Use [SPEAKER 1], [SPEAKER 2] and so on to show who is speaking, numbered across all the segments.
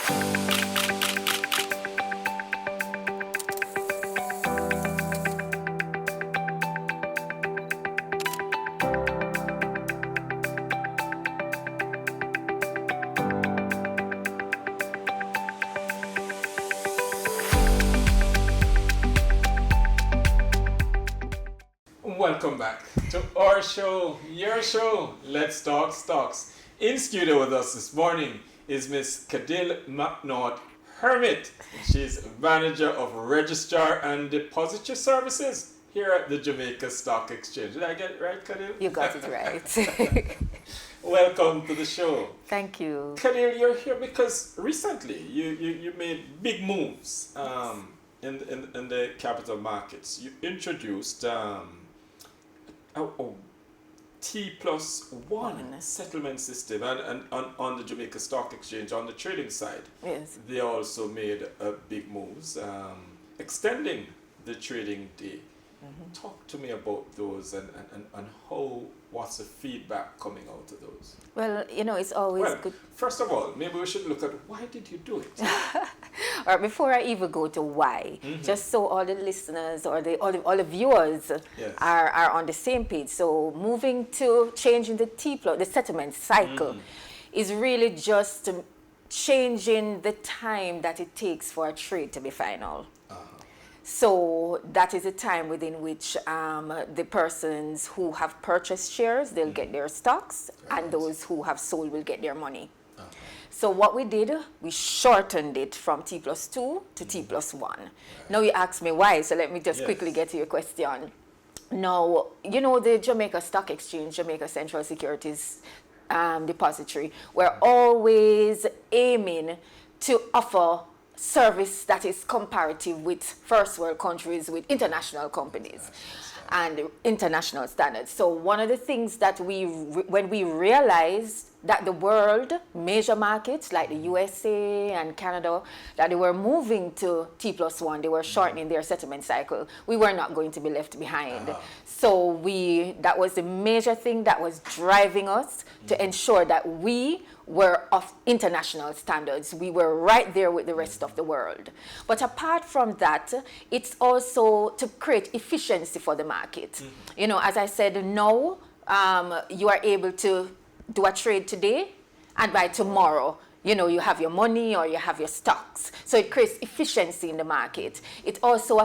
[SPEAKER 1] Welcome back to our show, your show, Let's Talk Stocks. In studio with us this morning is Miss Kadyll McNaught Hermitt. She's Manager of Registrar and Depository Services here at the Jamaica Stock Exchange. Did I get it right, Kadyll?
[SPEAKER 2] You got it right.
[SPEAKER 1] Welcome to the show.
[SPEAKER 2] Thank you.
[SPEAKER 1] Kadyll, you're here because recently you made big moves in the capital markets. You introduced T+1 settlement system, and on the Jamaica Stock Exchange, on the trading side,
[SPEAKER 2] Yes.
[SPEAKER 1] they also made big moves, extending the trading day. Talk to me about those and what's the feedback coming out of those?
[SPEAKER 2] Well, it's always good.
[SPEAKER 1] First of all, maybe we should look at why did you do it?
[SPEAKER 2] Or before I even go to why, just so all the listeners or all the viewers
[SPEAKER 1] Yes.
[SPEAKER 2] are on the same page. So moving to changing the settlement cycle is really just changing the time that it takes for a trade to be final. So that is a time within which the persons who have purchased shares, they'll get their stocks, and those who have sold will get their money. So what we did, we shortened it from T+2 to T+1. Now you ask me why, so let me just quickly get to your question. Now, the Jamaica Stock Exchange, Jamaica Central Securities Depository, we're always aiming to offer service that is comparative with first world countries, with international companies and international standards. So one of the things that when we realized that the world major markets like the USA and Canada, that they were moving to T+1, they were shortening their settlement cycle, we were not going to be left behind. So that was the major thing that was driving us to ensure that we were of international standards. We were right there with the rest of the world. But apart from that, it's also to create efficiency for the market. As I said, now you are able to do a trade today, and by tomorrow, you have your money or you have your stocks. So it creates efficiency in the market. It also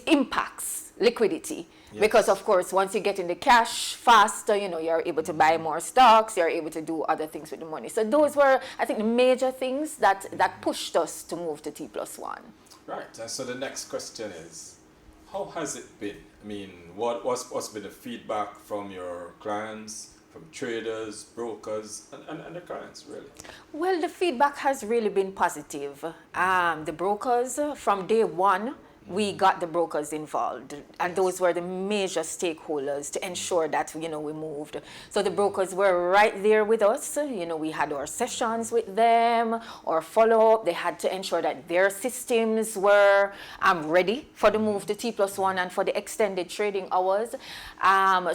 [SPEAKER 2] impacts liquidity. Yes. Because of course, once you get in the cash faster, you're able to buy more stocks, you're able to do other things with the money. So those were, I think, the major things that pushed us to move to T+1.
[SPEAKER 1] Right, and so the next question is, how has it been? I mean, what's been the feedback from your clients, from traders, brokers, and the clients, really? Well,
[SPEAKER 2] the feedback has really been positive. The brokers, from day one, we got the brokers involved, and those were the major stakeholders to ensure that we moved. So the brokers were right there with us. We had our sessions with them, or follow-up. They had to ensure that their systems were ready for the move to T+1 and for the extended trading hours.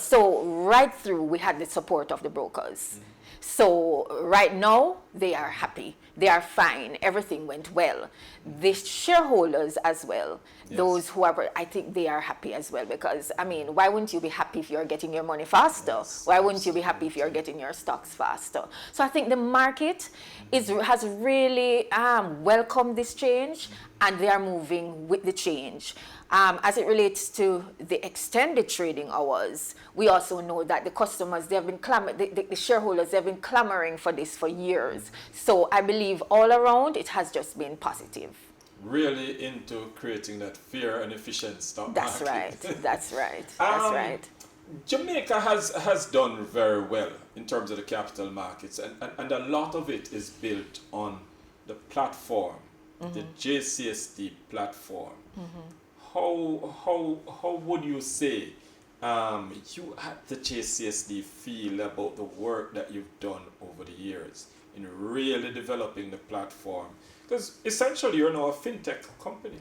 [SPEAKER 2] So right through, we had the support of the brokers. So right now, they are happy. They are fine. Everything went well. The shareholders as well, those who are, I think they are happy as well, because, why wouldn't you be happy if you're getting your money faster? Yes, why wouldn't you be happy if you're getting your stocks faster? So I think the market has really welcomed this change, and they are moving with the change. As it relates to the extended trading hours, we also know that the customers, they have been the shareholders, they've been clamoring for this for years. So I believe all around, it has just been positive.
[SPEAKER 1] Really into creating that fair and efficient stock
[SPEAKER 2] market. That's right. That's right.
[SPEAKER 1] Jamaica has done very well in terms of the capital markets, and a lot of it is built on the platform, the JCSD platform. How would you say you at the JCSD feel about the work that you've done over the years in really developing the platform? Because essentially you're now a fintech company.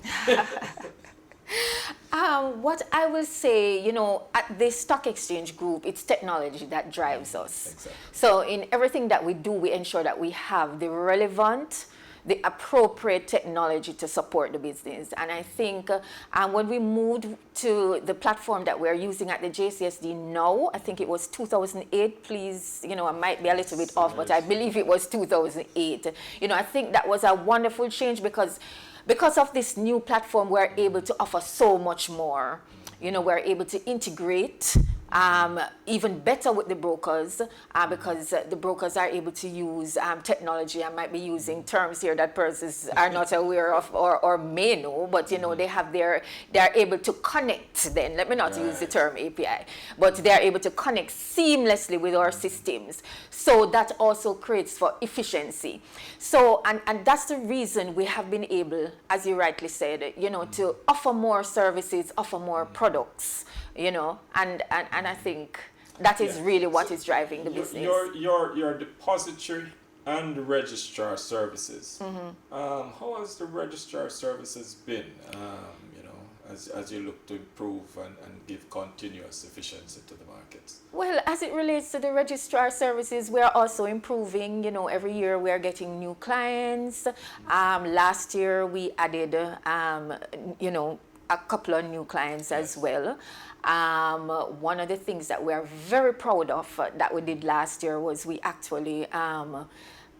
[SPEAKER 2] What I will say, at the stock exchange group, it's technology that drives us. Exactly. So in everything that we do, we ensure that we have the relevant, the appropriate technology to support the business. And I think when we moved to the platform that we're using at the JCSD now, I think it was 2008, please, I might be a little bit off, but I believe it was 2008. I think that was a wonderful change because of this new platform, we're able to offer so much more. We're able to integrate even better with the brokers because the brokers are able to use technology. I might be using terms here that persons are not aware of or may know, but they're able to connect then. Let me not use the term API, but they're able to connect seamlessly with our systems. So that also creates for efficiency. So, and that's the reason we have been able, as you rightly said, to offer more services, offer more products, and I think that is really what is driving the business.
[SPEAKER 1] Your depository and the registrar services. How has the registrar services been? As you look to improve and give continuous efficiency to the markets?
[SPEAKER 2] Well, as it relates to the registrar services, we are also improving. Every year we are getting new clients. Last year we added, a couple of new clients as well. One of the things that we are very proud of that we did last year was we actually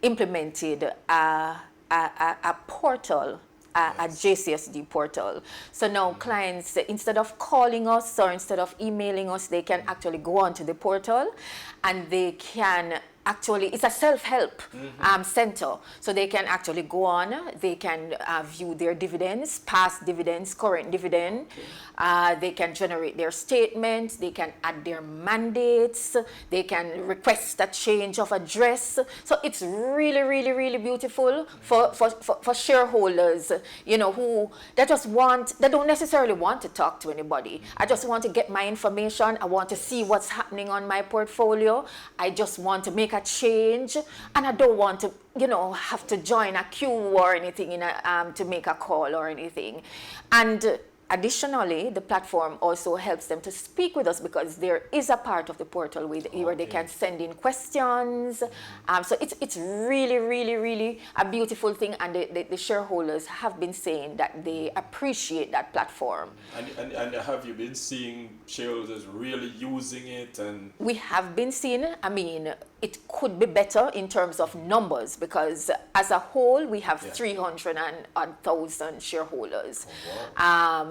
[SPEAKER 2] implemented a portal, a JCSD portal. So now clients, instead of calling us or instead of emailing us, they can actually go onto the portal and they can actually, it's a self-help center. So they can actually go on, they can view their dividends, past dividends, current dividend. They can generate their statements, they can add their mandates, they can request a change of address. So it's really, really, really beautiful for shareholders, who they don't necessarily want to talk to anybody. I just want to get my information. I want to see what's happening on my portfolio. I just want to make a change, and I don't want to, have to join a queue or anything to make a call or anything. And additionally, the platform also helps them to speak with us because there is a part of the portal where they can send in questions. So it's really, really, really a beautiful thing, and the shareholders have been saying that they appreciate that platform.
[SPEAKER 1] And have you been seeing shareholders really using it? And
[SPEAKER 2] we have been seeing, it could be better in terms of numbers because as a whole, we have 300,000 shareholders.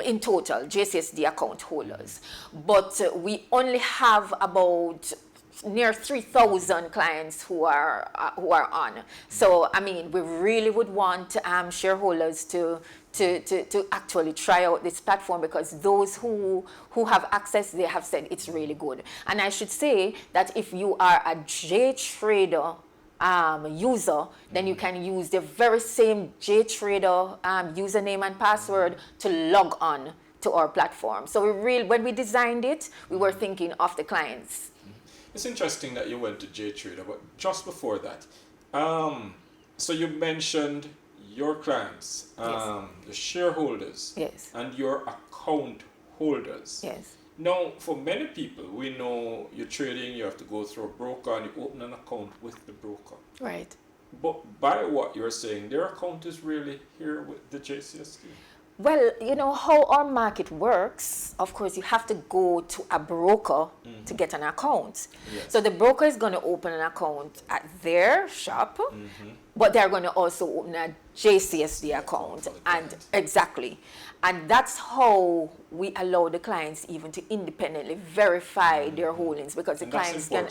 [SPEAKER 2] In total, JCSD account holders. But we only have about near 3,000 clients who are on. So, we really would want shareholders to actually try out this platform because those who have access, they have said it's really good. And I should say that if you are a JTrader user, then you can use the very same JTrader username and password to log on to our platform. So when we designed it, we were thinking of the clients.
[SPEAKER 1] It's interesting that you went to JTrader, but just before that, so you mentioned your clients, the shareholders, and your account holders.
[SPEAKER 2] Yes.
[SPEAKER 1] Now, for many people, we know you're trading, you have to go through a broker and you open an account with the broker.
[SPEAKER 2] Right.
[SPEAKER 1] But by what you're saying, their account is really here with the JCSD.
[SPEAKER 2] Well, how our market works, of course, you have to go to a broker to get an account.
[SPEAKER 1] Yes.
[SPEAKER 2] So the broker is going to open an account at their shop, but they're going to also open a JCSD account. And exactly. And that's how we allow the clients even to independently verify their holdings because the clients can,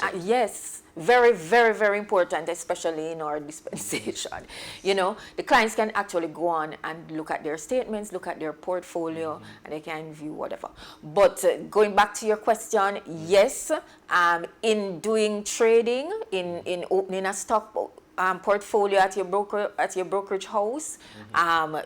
[SPEAKER 2] very, very, very important, especially in our dispensation. The clients can actually go on and look at their statements, look at their portfolio, and they can view whatever. But going back to your question, yes, in doing trading, in opening a stock portfolio at your brokerage house,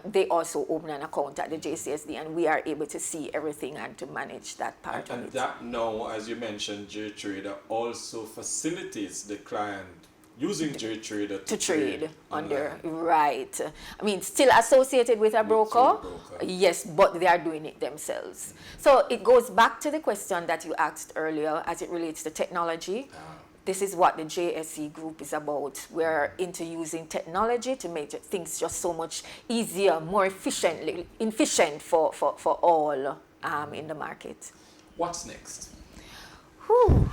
[SPEAKER 2] they also open an account at the JCSD, and we are able to see everything and to manage that part of it.
[SPEAKER 1] And that now, as you mentioned, JTrader also facilitates the client using JTrader to trade
[SPEAKER 2] under, right. Still associated with a broker, yes, but they are doing it themselves. So it goes back to the question that you asked earlier as it relates to technology. this is what the JSE group is about. We're into using technology to make things just so much easier, more efficient for all in the market.
[SPEAKER 1] What's next?
[SPEAKER 2] Whew.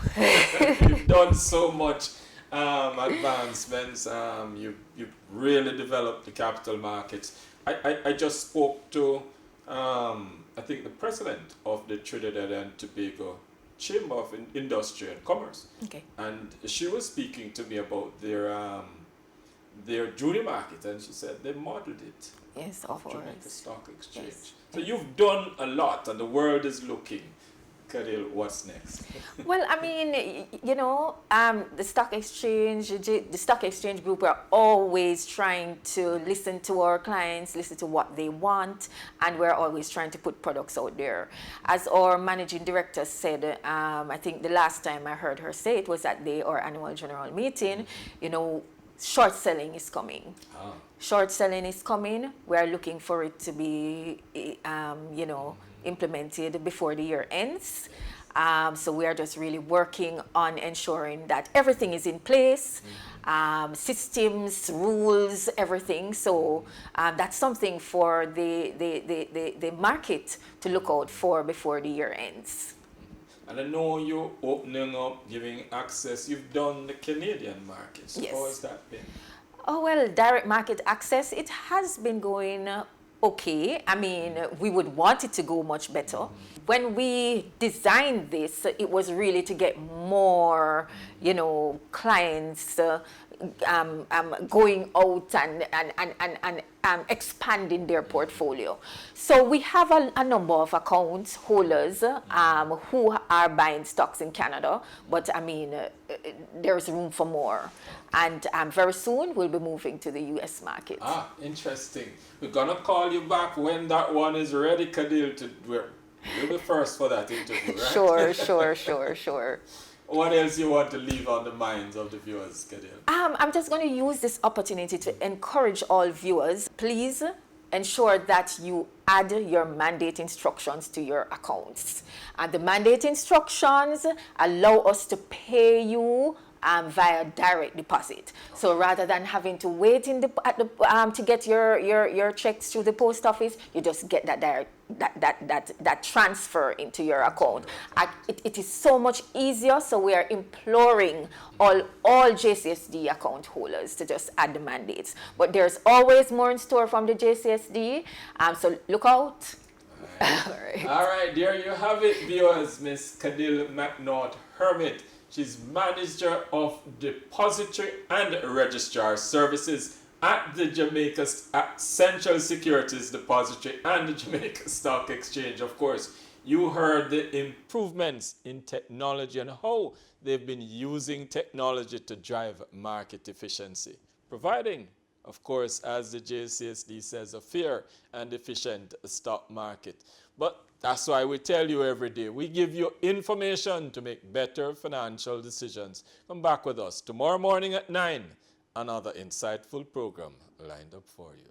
[SPEAKER 1] You've done so much advancements. You've really developed the capital markets. I just spoke to, I think, the president of the Trinidad and Tobago Chamber of Industry and Commerce.
[SPEAKER 2] Okay.
[SPEAKER 1] And she was speaking to me about their junior market, and she said they modeled it.
[SPEAKER 2] Yes, of course.
[SPEAKER 1] Jamaica Stock Exchange.
[SPEAKER 2] Yes.
[SPEAKER 1] So you've done a lot, and the world is looking. Kadyll, what's next?
[SPEAKER 2] Well, I mean, you know, the stock exchange group are always trying to listen to our clients, listen to what they want, and we're always trying to put products out there. As our managing director said, I think the last time I heard her say it was at our annual general meeting, you know, short selling is coming.
[SPEAKER 1] Ah.
[SPEAKER 2] Short selling is coming. We're looking for it to be, you know, implemented before the year ends. So we are just really working on ensuring that everything is in place, systems, rules, everything. So that's something for the market to look out for before the year ends.
[SPEAKER 1] And I know you're opening up, giving access. You've done the Canadian markets.
[SPEAKER 2] Yes.
[SPEAKER 1] How has that been?
[SPEAKER 2] Oh, well, direct market access, it has been going okay. I mean, we would want it to go much better. When we designed this, it was really to get more, you know, clients going out and expanding their portfolio. So we have a number of account holders who are buying stocks in Canada, but I mean, there's room for more. And very soon we'll be moving to the US market.
[SPEAKER 1] Ah, interesting. We're gonna call you back when that one is ready, Kadyll. You'll be first for that interview, right?
[SPEAKER 2] Sure.
[SPEAKER 1] What else you want to leave on the minds of the viewers, Kadyll?
[SPEAKER 2] I'm just going to use this opportunity to encourage all viewers. Please ensure that you add your mandate instructions to your accounts. And the mandate instructions allow us to pay you via direct deposit. So rather than having to wait to get your checks through the post office, you just get that direct that transfer into your account. It is so much easier. So we are imploring all JCSD account holders to just add the mandates. But there's always more in store from the JCSD. So look out.
[SPEAKER 1] All right, there you have it, viewers. Miss Kadyll McNaught Hermitt. She's Manager of Depository and Registrar Services at the Jamaica Central Securities Depository and the Jamaica Stock Exchange. Of course, you heard the improvements in technology and how they've been using technology to drive market efficiency, providing, of course, as the JCSD says, a fair and efficient stock market. But that's why we tell you every day, we give you information to make better financial decisions. Come back with us tomorrow morning at 9. Another insightful program lined up for you.